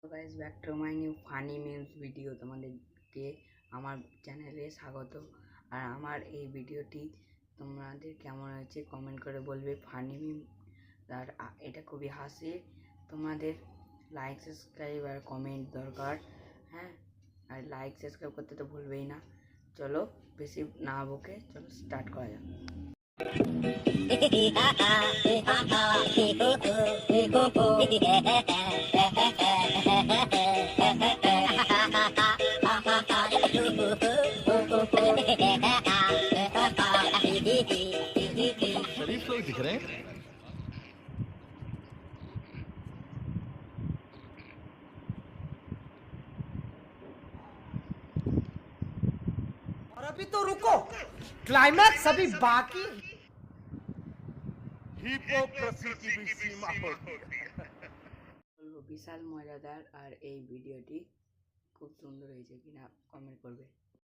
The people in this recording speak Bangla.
So guys, back to my new funny memes video. তোমাদেরকে আমার চ্যানেলে স্বাগত। আর আমার এই ভিডিওটি তোমাদের কেমন হয়েছে কমেন্ট করে বলবে। ফানি মিম আর এটা খুবই হাসি। তোমাদের লাইক সাবস্ক্রাইব আর কমেন্ট দরকার। হ্যাঁ, আর লাইক সাবস্ক্রাইব করতে তো ভুলবেই না। চলো বেশি না বকে চলো স্টার্ট করা যাক। शरीफ लोग दिख रहे हैं। और अभी तो रुको, क्लाइमैक्स अभी बाकी। হিপোক্রেসি की भी सीमा होती है। বলবো বিশাল মজাদার। আর এই ভিডিওটি খুব সুন্দর হয়েছে কিনা কমেন্ট করবে।